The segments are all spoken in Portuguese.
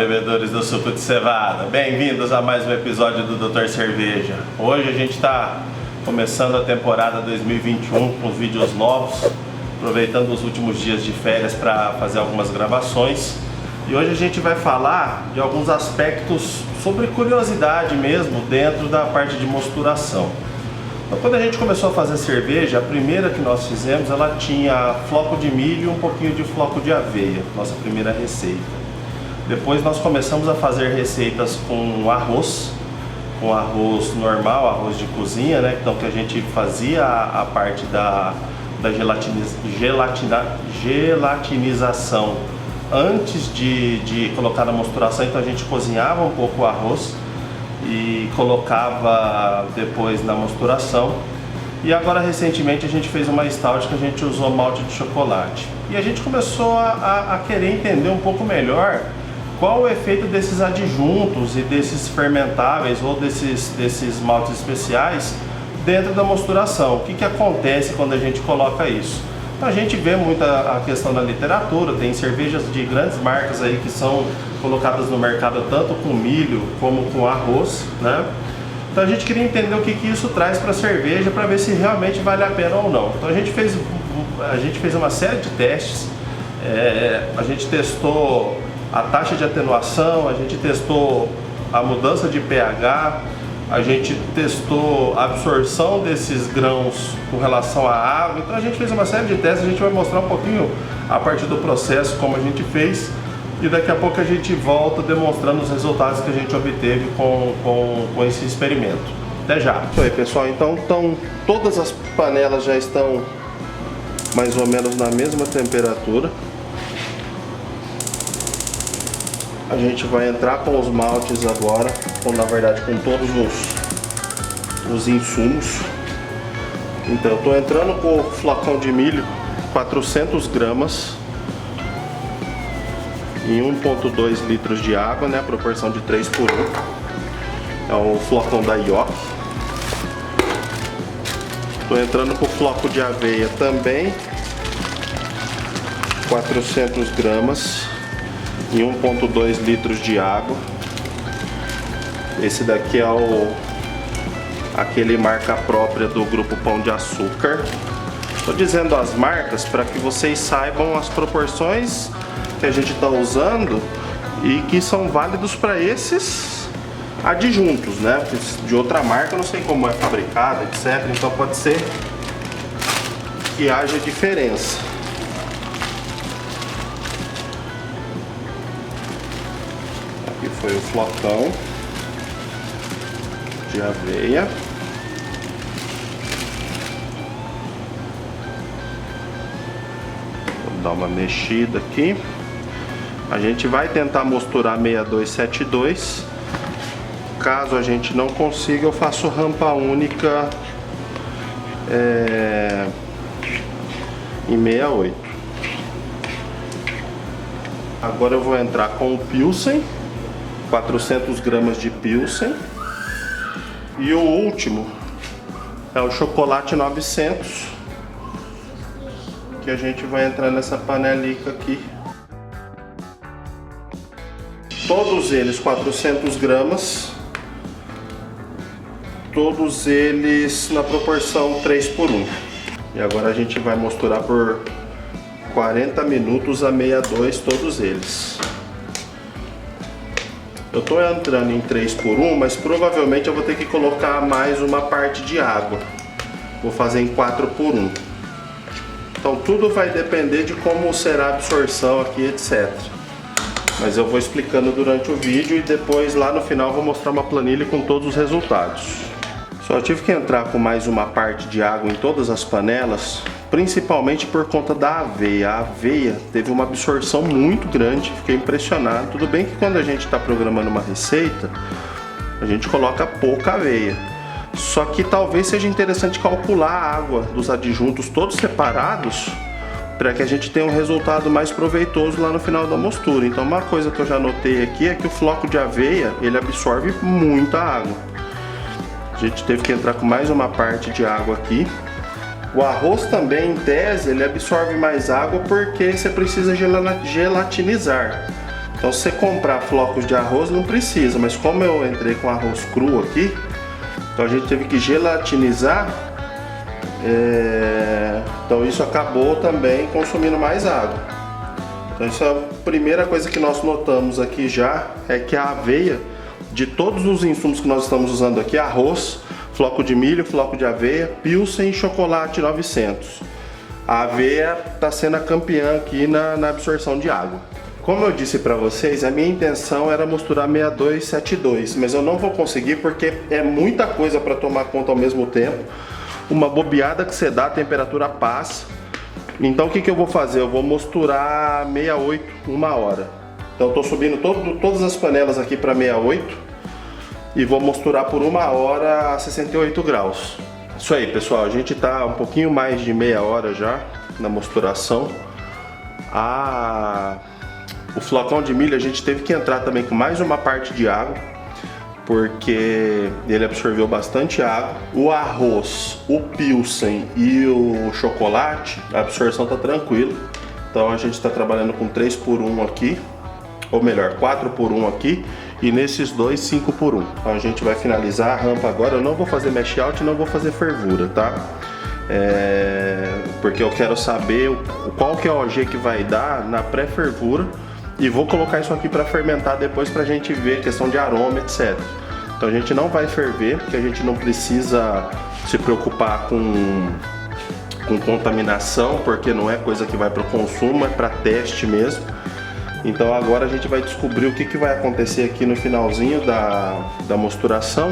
bebedores do suco de cevada, bem-vindos a mais um episódio do Dr. Cerveja. Hoje a gente está começando a temporada 2021 com vídeos novos, aproveitando os últimos dias de férias para fazer algumas gravações. E hoje a gente vai falar de alguns aspectos sobre curiosidade mesmo dentro da parte de mosturação. Então, quando a gente começou a fazer cerveja, a primeira que nós fizemos, ela tinha floco de milho e um pouquinho de floco de aveia, nossa primeira receita. Depois nós começamos a fazer receitas com arroz normal, arroz de cozinha, né? Então que a gente fazia a parte da gelatinização antes de colocar na mosturação, então a gente cozinhava um pouco o arroz e colocava depois na mosturação. E agora recentemente a gente fez uma stout que a gente usou malte de chocolate. E a gente começou a querer entender um pouco melhor qual o efeito desses adjuntos e desses fermentáveis ou desses maltes especiais dentro da mosturação. O que acontece quando a gente coloca isso? Então, a gente vê muito a questão da literatura, tem cervejas de grandes marcas aí que são colocadas no mercado tanto com milho como com arroz, né? Então a gente queria entender o que isso traz para a cerveja para ver se realmente vale a pena ou não. Então a gente fez uma série de testes, a gente testou a taxa de atenuação, a gente testou a mudança de pH, a gente testou a absorção desses grãos com relação à água. Então a gente fez uma série de testes, a gente vai mostrar um pouquinho a partir do processo como a gente fez e daqui a pouco a gente volta demonstrando os resultados que a gente obteve com esse experimento. Até já! Isso aí, pessoal, então todas as panelas já estão mais ou menos na mesma temperatura. A gente vai entrar com os maltes agora, ou na verdade com todos os insumos. Então eu estou entrando com o flocão de milho, 400 gramas, em 1,2 litros de água, né, a proporção de 3 por 1. É o flocão da Yoki. Estou entrando com o floco de aveia também, 400 gramas. Em 1,2 litros de água. Esse daqui é aquele marca própria do Grupo Pão de Açúcar. Estou dizendo as marcas para que vocês saibam as proporções que a gente está usando e que são válidos para esses adjuntos, né? De outra marca eu não sei como é fabricado, etc. Então pode ser que haja diferença. Foi o flocão de aveia. Vou dar uma mexida aqui. A gente vai tentar misturar 6272. Caso a gente não consiga, eu faço rampa única em 68. Agora eu vou entrar com o Pilsen. 400 gramas de Pilsen. E o último é o chocolate 900, que a gente vai entrar nessa panelica aqui. Todos eles 400 gramas, todos eles na proporção 3 por 1. E agora a gente vai misturar por 40 minutos a 62 todos eles. Eu estou entrando em 3 por 1, mas provavelmente eu vou ter que colocar mais uma parte de água. Vou fazer em 4 por 1. Então tudo vai depender de como será a absorção aqui, etc. Mas eu vou explicando durante o vídeo e depois lá no final vou mostrar uma planilha com todos os resultados. Só tive que entrar com mais uma parte de água em todas as panelas, principalmente por conta da aveia. A aveia teve uma absorção muito grande, fiquei impressionado. Tudo bem que quando a gente está programando uma receita, a gente coloca pouca aveia. Só que talvez seja interessante calcular a água dos adjuntos todos separados, para que a gente tenha um resultado mais proveitoso lá no final da mostura. Então uma coisa que eu já notei aqui é que o floco de aveia, ele absorve muita água. A gente teve que entrar com mais uma parte de água aqui. O arroz também, em tese, ele absorve mais água porque você precisa gelatinizar. Então, se você comprar flocos de arroz, não precisa, mas como eu entrei com arroz cru aqui, então a gente teve que gelatinizar, então isso acabou também consumindo mais água. Então, isso é a primeira coisa que nós notamos aqui já, é que a aveia, de todos os insumos que nós estamos usando aqui, arroz, floco de milho, floco de aveia, Pilsen e chocolate 900. A aveia está sendo a campeã aqui na absorção de água. Como eu disse para vocês, a minha intenção era misturar 6272, mas eu não vou conseguir porque é muita coisa para tomar conta ao mesmo tempo. Uma bobeada que você dá, a temperatura passa. Então o que eu vou fazer? Eu vou misturar 68 uma hora. Então eu estou subindo todas as panelas aqui para 68 e vou misturar por uma hora a 68 graus. Isso aí, pessoal, a gente está um pouquinho mais de meia hora já na misturação. O flocão de milho a gente teve que entrar também com mais uma parte de água, porque ele absorveu bastante água. O arroz, o Pilsen e o chocolate, a absorção está tranquila. Então a gente está trabalhando com 3x1 aqui, ou melhor, 4x1 aqui, e nesses dois 5x1. Então a gente vai finalizar a rampa agora. Eu não vou fazer mash out e não vou fazer fervura, tá? Porque eu quero saber qual que é o OG que vai dar na pré-fervura. E vou colocar isso aqui para fermentar depois pra gente ver questão de aroma, etc. Então a gente não vai ferver, porque a gente não precisa se preocupar com contaminação, porque não é coisa que vai para o consumo, é para teste mesmo. Então agora a gente vai descobrir o que vai acontecer aqui no finalzinho da misturação,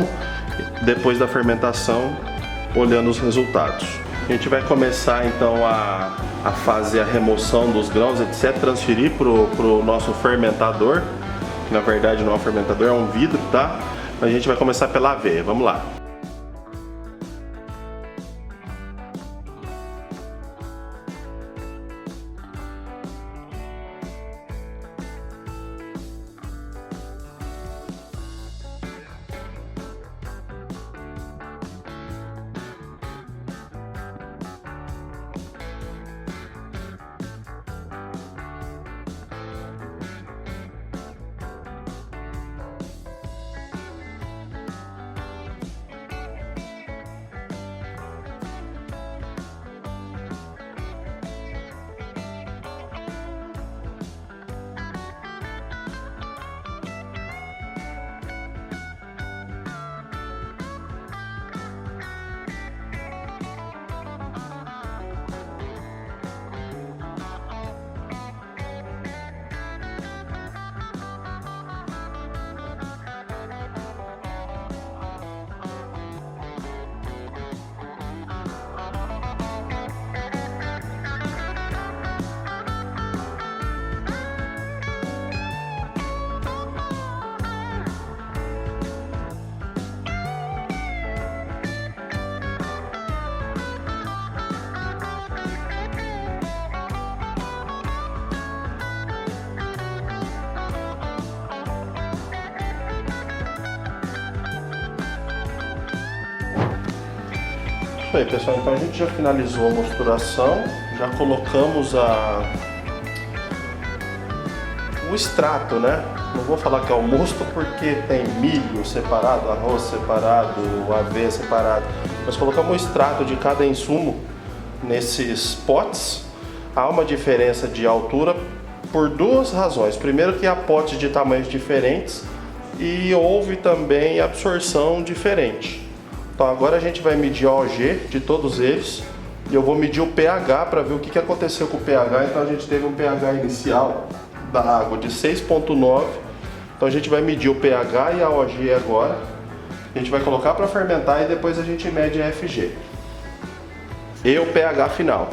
depois da fermentação, olhando os resultados. A gente vai começar então a fazer a remoção dos grãos, etc, transferir pro nosso fermentador, que na verdade não é um fermentador, é um vidro, tá? A gente vai começar pela aveia, vamos lá. Isso aí, pessoal, então a gente já finalizou a misturação, já colocamos o extrato, né? Não vou falar que é o mosto porque tem milho separado, arroz separado, aveia separado, mas colocamos o extrato de cada insumo nesses potes. Há uma diferença de altura por duas razões. Primeiro que há potes de tamanhos diferentes e houve também absorção diferente. Então agora a gente vai medir a OG de todos eles e eu vou medir o pH para ver o que aconteceu com o pH. Então a gente teve um pH inicial da água de 6,9. Então a gente vai medir o pH e a OG agora. A gente vai colocar para fermentar e depois a gente mede a FG e o pH final.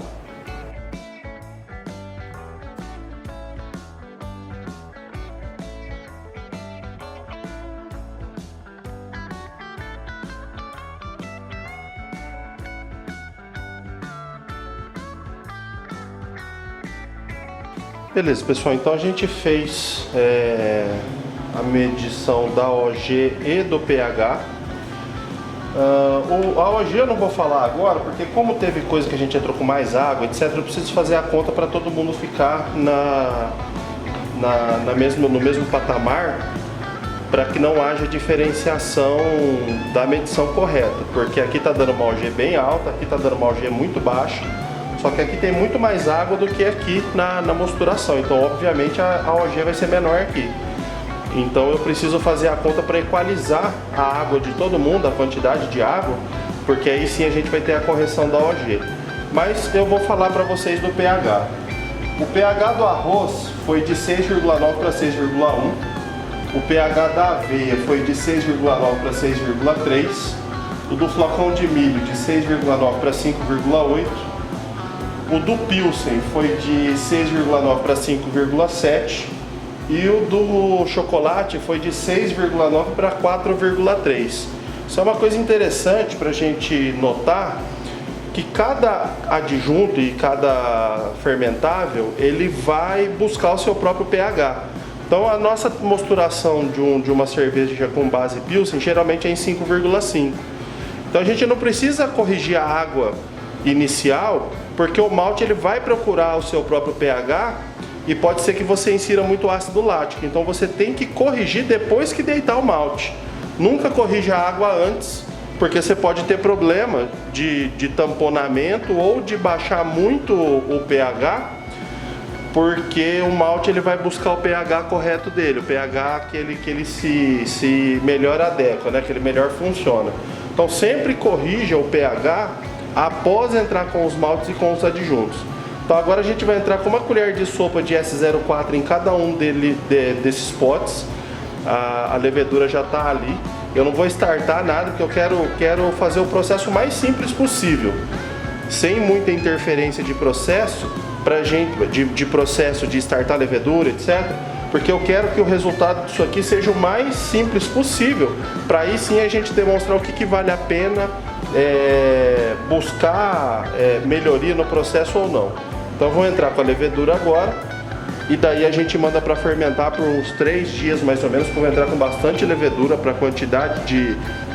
Beleza, pessoal, então a gente fez a medição da OG e do pH. A OG eu não vou falar agora, porque como teve coisa que a gente entrou com mais água, etc, eu preciso fazer a conta para todo mundo ficar no mesmo patamar, para que não haja diferenciação da medição correta, porque aqui está dando uma OG bem alta, aqui está dando uma OG muito baixa, só que aqui tem muito mais água do que aqui na mosturação, então obviamente a OG vai ser menor aqui. Então eu preciso fazer a conta para equalizar a água de todo mundo, a quantidade de água, porque aí sim a gente vai ter a correção da OG. Mas eu vou falar para vocês do pH. O pH do arroz foi de 6,9 para 6,1. O pH da aveia foi de 6,9 para 6,3. O do flocão de milho de 6,9 para 5,8. O do Pilsen foi de 6,9 para 5,7. E o do chocolate foi de 6,9 para 4,3. Isso é uma coisa interessante para a gente notar, que cada adjunto e cada fermentável, ele vai buscar o seu próprio pH. Então a nossa mosturação de uma cerveja com base Pilsen geralmente é em 5,5. Então a gente não precisa corrigir a água inicial, porque o malte ele vai procurar o seu próprio pH e pode ser que você insira muito ácido lático. Então você tem que corrigir depois que deitar o malte. Nunca corrija a água antes, porque você pode ter problema de tamponamento ou de baixar muito o pH, porque o malte ele vai buscar o pH correto dele, o pH que ele se melhor adequa, né? Que ele melhor funciona. Então sempre corrija o pH após entrar com os maltes e com os adjuntos. Então agora a gente vai entrar com uma colher de sopa de S04 em cada um desses potes. A levedura já está ali. Eu não vou startar nada, porque eu quero fazer o processo mais simples possível, sem muita interferência de processo, de processo de startar a levedura, etc. Porque eu quero que o resultado disso aqui seja o mais simples possível, para aí sim a gente demonstrar o que vale a pena buscar melhoria no processo ou não. Então eu vou entrar com a levedura agora. E daí a gente manda para fermentar por uns 3 dias mais ou menos. Eu vou entrar com bastante levedura para a quantidade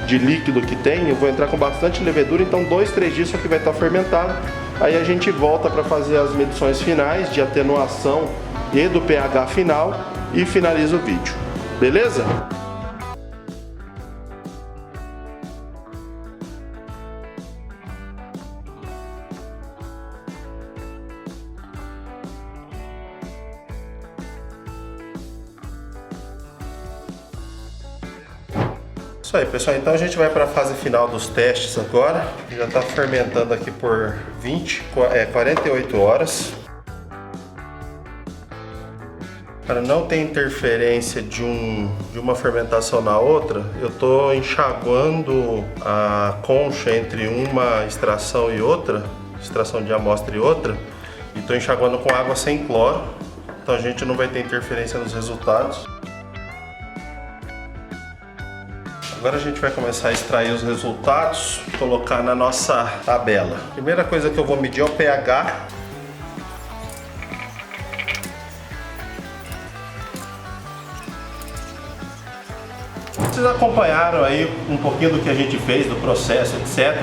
de líquido que tem. Eu vou entrar com bastante levedura, então 2, 3 dias isso aqui vai estar fermentado. Aí a gente volta para fazer as medições finais de atenuação e do pH final e finaliza o vídeo. Beleza? Isso aí, pessoal, então a gente vai para a fase final dos testes agora. Já está fermentando aqui por 48 horas. Para não ter interferência de uma fermentação na outra, eu estou enxaguando a concha entre uma extração e outra, extração de amostra e outra, e estou enxaguando com água sem cloro, então a gente não vai ter interferência nos resultados. Agora a gente vai começar a extrair os resultados, colocar na nossa tabela. Primeira coisa que eu vou medir é o pH. Vocês acompanharam aí um pouquinho do que a gente fez, do processo, etc.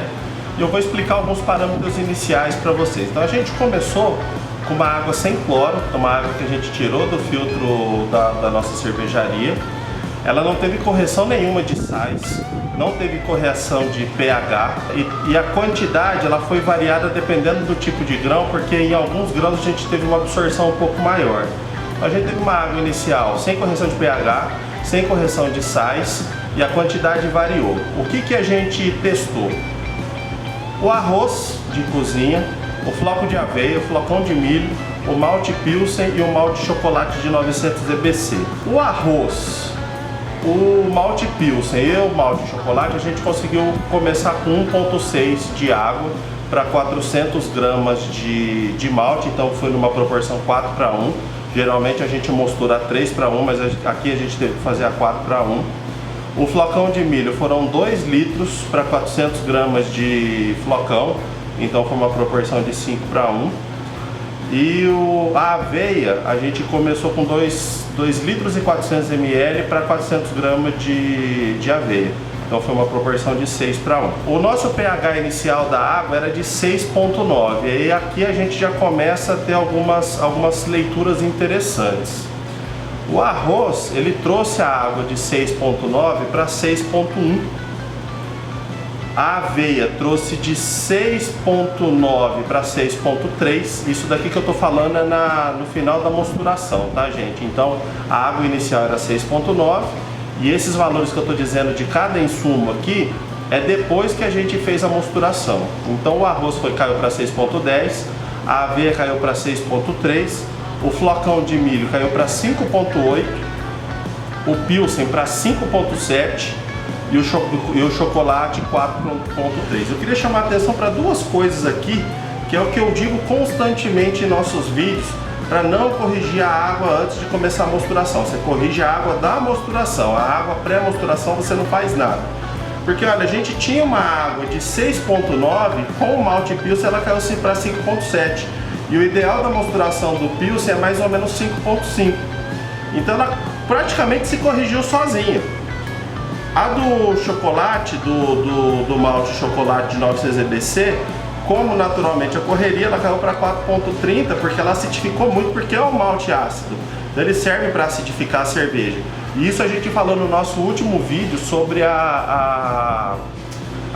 E eu vou explicar alguns parâmetros iniciais para vocês. Então a gente começou com uma água sem cloro, uma água que a gente tirou do filtro da nossa cervejaria. Ela não teve correção nenhuma de sais, não teve correção de pH e a quantidade ela foi variada dependendo do tipo de grão, porque em alguns grãos a gente teve uma absorção um pouco maior. A gente teve uma água inicial sem correção de pH, sem correção de sais e a quantidade variou. O que a gente testou? O arroz de cozinha, o floco de aveia, o flocão de milho, o malte Pilsen e o malte chocolate de 900 EBC. O arroz, o malte Pilsen e o malte chocolate a gente conseguiu começar com 1,6 de água para 400 gramas de malte, então foi numa proporção 4:1. Geralmente a gente mostura 3:1, mas aqui a gente teve que fazer a 4:1. O flocão de milho foram 2 litros para 400 gramas de flocão, então foi uma proporção de 5:1. E a aveia, a gente começou com 2 litros e 400 ml para 400 gramas de aveia. Então foi uma proporção de 6:1. O nosso pH inicial da água era de 6,9. E aqui a gente já começa a ter algumas leituras interessantes. O arroz, ele trouxe a água de 6,9 para 6,1. A aveia trouxe de 6,9 para 6,3. Isso daqui que eu tô falando é no final da mosturação, tá, gente? Então, a água inicial era 6,9 e esses valores que eu tô dizendo de cada insumo aqui é depois que a gente fez a mosturação. Então, o arroz caiu para 6,10, a aveia caiu para 6,3, o flocão de milho caiu para 5,8, o pilsen para 5,7 e o chocolate 4,3. Eu queria chamar a atenção para duas coisas aqui, que é o que eu digo constantemente em nossos vídeos, para não corrigir a água antes de começar a mosturação. Você corrige a água da mosturação, a água pré-mosturação você não faz nada. Porque olha, a gente tinha uma água de 6,9, com o malte pilsen ela caiu para 5,7. E o ideal da mosturação do pilsen é mais ou menos 5,5. Então ela praticamente se corrigiu sozinha. A do chocolate, do malte chocolate de 900 EBC, como naturalmente ocorreria, ela caiu para 4,30 porque ela acidificou muito, porque é um malte ácido. Então ele serve para acidificar a cerveja. E isso a gente falou no nosso último vídeo sobre a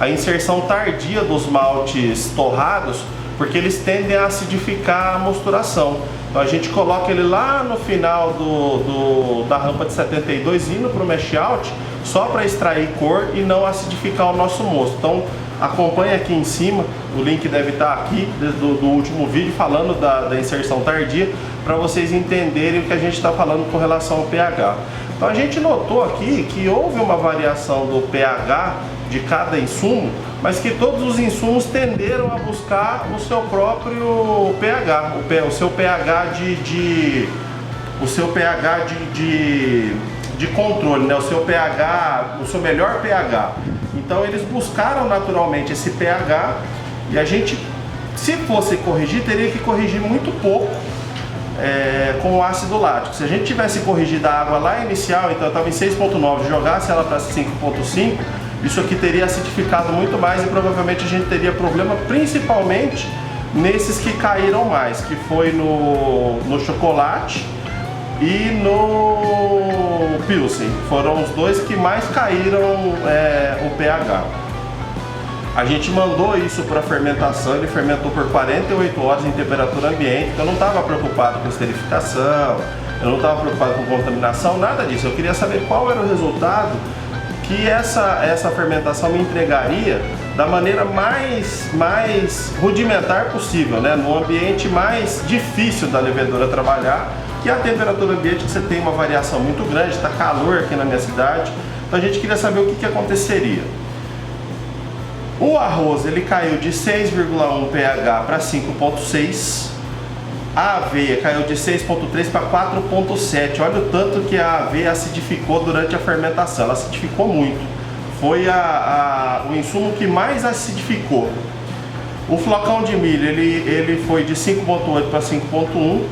inserção tardia dos maltes torrados, porque eles tendem a acidificar a mosturação. Então a gente coloca ele lá no final da rampa de 72 indo para o mash out, só para extrair cor e não acidificar o nosso mosto. Então acompanha aqui em cima, o link deve estar aqui do último vídeo falando da inserção tardia, para vocês entenderem o que a gente está falando com relação ao pH. Então a gente notou aqui que houve uma variação do pH de cada insumo, mas que todos os insumos tenderam a buscar o seu próprio pH, o seu pH de controle, né? O seu pH, o seu melhor pH. Então eles buscaram naturalmente esse pH e a gente, se fosse corrigir, teria que corrigir muito pouco com o ácido lático. Se a gente tivesse corrigido a água lá inicial, então estava em 6,9, jogasse ela para 5,5, isso aqui teria acidificado muito mais e provavelmente a gente teria problema, principalmente nesses que caíram mais, que foi no chocolate e no pilsen. Foram os dois que mais caíram o pH. A gente mandou isso para fermentação, ele fermentou por 48 horas em temperatura ambiente, então eu não estava preocupado com esterificação, eu não estava preocupado com contaminação, nada disso. Eu queria saber qual era o resultado que essa fermentação me entregaria da maneira mais rudimentar possível, né? No ambiente mais difícil da levedura trabalhar, que é a temperatura ambiente, que você tem uma variação muito grande, está calor aqui na minha cidade. Então a gente queria saber o que aconteceria. O arroz ele caiu de 6,1 pH para 5,6. A aveia caiu de 6,3 para 4,7. Olha o tanto que a aveia acidificou durante a fermentação. Ela acidificou muito. Foi o insumo que mais acidificou. O flocão de milho ele foi de 5,8 para 5,1.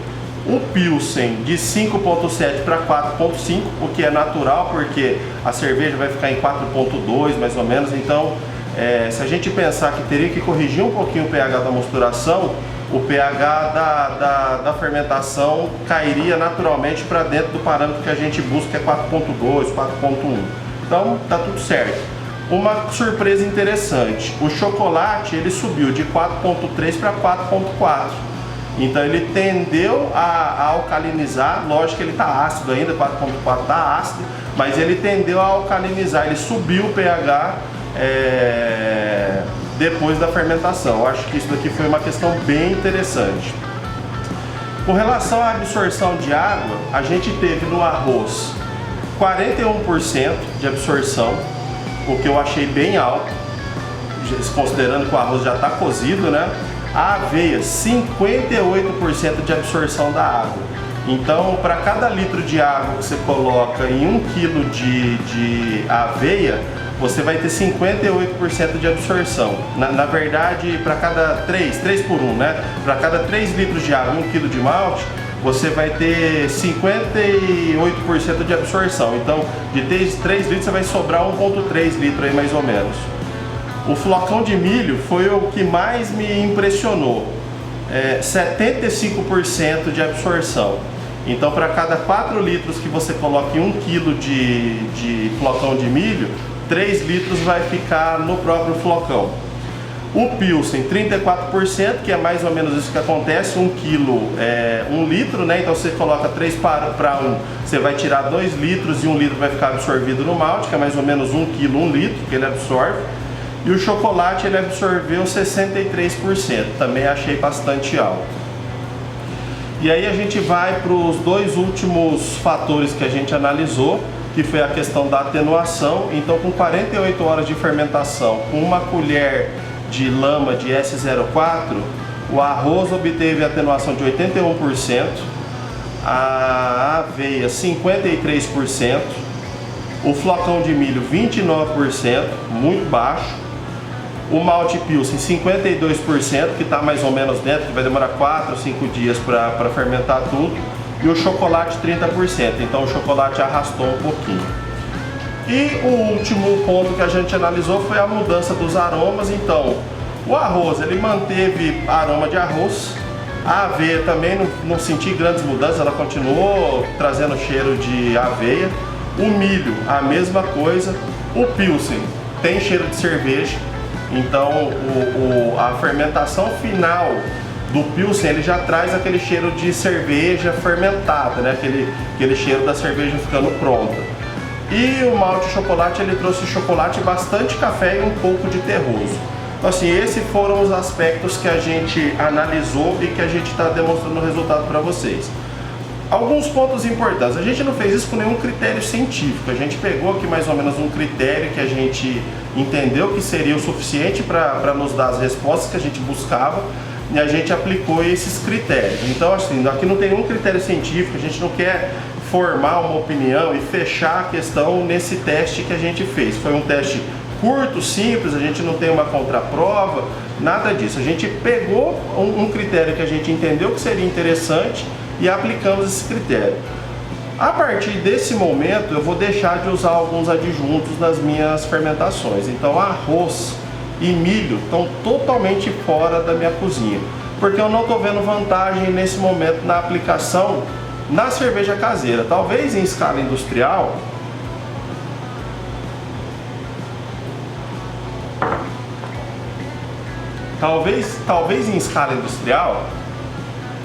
O pilsen de 5,7 para 4,5, o que é natural porque a cerveja vai ficar em 4,2 mais ou menos. Então se a gente pensar que teria que corrigir um pouquinho o pH da mosturação, o pH da fermentação cairia naturalmente para dentro do parâmetro que a gente busca, que é 4,2, 4,1. Então tá tudo certo. Uma surpresa interessante, o chocolate ele subiu de 4,3 para 4,4. Então ele tendeu a alcalinizar, lógico que ele está ácido ainda, 4,4 está ácido, mas ele tendeu a alcalinizar, ele subiu o pH depois da fermentação. Eu acho que isso daqui foi uma questão bem interessante. Com relação à absorção de água, a gente teve no arroz 41% de absorção, o que eu achei bem alto, considerando que o arroz já está cozido, né? A aveia, 58% de absorção da água. Então, para cada litro de água que você coloca em 1 kg de aveia, você vai ter 58% de absorção. Na verdade, para cada 3 por 1, né? Para cada 3 litros de água, 1 kg de malte, você vai ter 58% de absorção. Então, de 3 litros, você vai sobrar 1,3 litros aí, mais ou menos. O flocão de milho foi o que mais me impressionou. 75% de absorção. Então, para cada 4 litros que você coloca em 1 kg de flocão de milho, 3 litros vai ficar no próprio flocão. O Pilsen, 34%, que é mais ou menos isso que acontece, 1 kg é 1 litro, né? Então você coloca 3 para 1, você vai tirar 2 litros e 1 litro vai ficar absorvido no malte, que é mais ou menos 1 kg, 1 litro que ele absorve. E o chocolate ele absorveu 63%, também achei bastante alto. E aí a gente vai para os 2 últimos fatores que a gente analisou, que foi a questão da atenuação. Então, com 48 horas de fermentação, com 1 colher de lama de S04, o arroz obteve atenuação de 81%, a aveia 53%, o flocão de milho 29%, muito baixo, o malte Pilsen 52%, que está mais ou menos dentro, que vai demorar 4 ou 5 dias para fermentar tudo, e o chocolate 30%, então o chocolate arrastou um pouquinho. E o último ponto que a gente analisou foi a mudança dos aromas. Então, o arroz, ele manteve aroma de arroz. A aveia também não senti grandes mudanças, ela continuou trazendo cheiro de aveia. O milho, a mesma coisa. O Pilsen tem cheiro de cerveja. Então, a fermentação final do Pilsen, ele já traz aquele cheiro de cerveja fermentada, né? Aquele cheiro da cerveja ficando pronta. E o malte chocolate, ele trouxe chocolate, bastante café e um pouco de terroso. Então assim, esses foram os aspectos que a gente analisou e que a gente está demonstrando o resultado para vocês. Alguns pontos importantes, a gente não fez isso com nenhum critério científico, a gente pegou aqui mais ou menos um critério que a gente entendeu que seria o suficiente para nos dar as respostas que a gente buscava, e a gente aplicou esses critérios. Então assim, aqui não tem nenhum critério científico, a gente não quer formar uma opinião e fechar a questão nesse teste que a gente fez. Foi um teste curto, simples, a gente não tem uma contraprova, nada disso. A gente pegou um critério que a gente entendeu que seria interessante e aplicamos esse critério. A partir desse momento eu vou deixar de usar alguns adjuntos nas minhas fermentações. Então arroz e milho estão totalmente fora da minha cozinha, porque eu não estou vendo vantagem nesse momento na aplicação na cerveja caseira. Talvez em escala industrial, talvez em escala industrial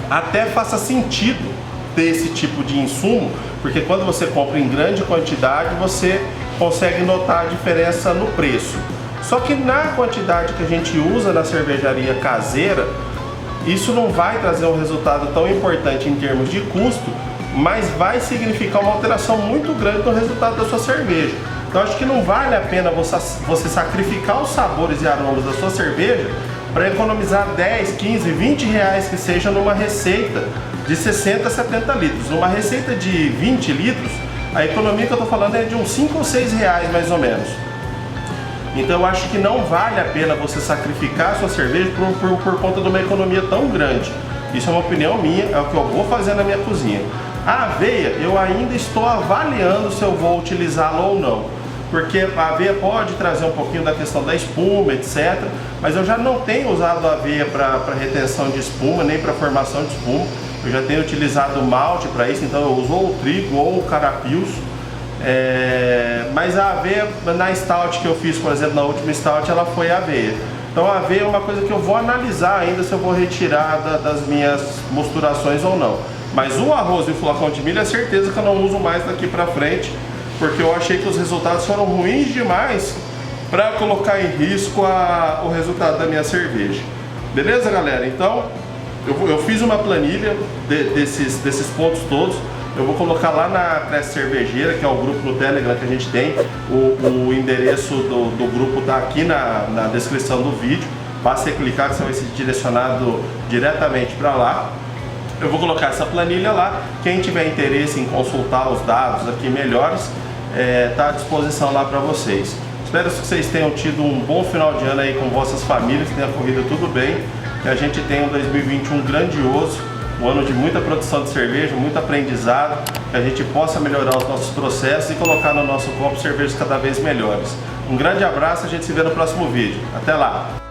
até faça sentido ter esse tipo de insumo, porque quando você compra em grande quantidade você consegue notar a diferença no preço. Só que na quantidade que a gente usa na cervejaria caseira, isso não vai trazer um resultado tão importante em termos de custo, mas vai significar uma alteração muito grande no resultado da sua cerveja. Então acho que não vale a pena você sacrificar os sabores e aromas da sua cerveja para economizar 10, 15, 20 reais que seja numa receita de 60, 70 litros. Numa receita de 20 litros, a economia que eu estou falando é de uns 5 ou 6 reais mais ou menos. Então eu acho que não vale a pena você sacrificar a sua cerveja por conta de uma economia tão grande. Isso é uma opinião minha, é o que eu vou fazer na minha cozinha. A aveia, eu ainda estou avaliando se eu vou utilizá-la ou não, porque a aveia pode trazer um pouquinho da questão da espuma, etc. Mas eu já não tenho usado a aveia para retenção de espuma, nem para formação de espuma. Eu já tenho utilizado malte para isso, então eu uso ou o trigo ou o carapilso. Mas a aveia na stout que eu fiz, por exemplo, na última stout, ela foi aveia. Então a aveia é uma coisa que eu vou analisar ainda se eu vou retirar das minhas mosturações ou não. Mas o arroz e o flocão de milho é certeza que eu não uso mais daqui pra frente, porque eu achei que os resultados foram ruins demais para colocar em risco o resultado da minha cerveja. Beleza, galera? Então eu fiz uma planilha desses pontos todos. Eu vou colocar lá na Cresce Cervejeira, que é o grupo no Telegram que a gente tem. O endereço do grupo está aqui na descrição do vídeo. Basta você clicar que você vai ser direcionado diretamente para lá. Eu vou colocar essa planilha lá. Quem tiver interesse em consultar os dados aqui melhores, está à disposição lá para vocês. Espero que vocês tenham tido um bom final de ano aí com vossas famílias, que tenha corrido tudo bem, que a gente tenha um 2021 grandioso, um ano de muita produção de cerveja, muito aprendizado, que a gente possa melhorar os nossos processos e colocar no nosso copo cervejas cada vez melhores. Um grande abraço, a gente se vê no próximo vídeo. Até lá!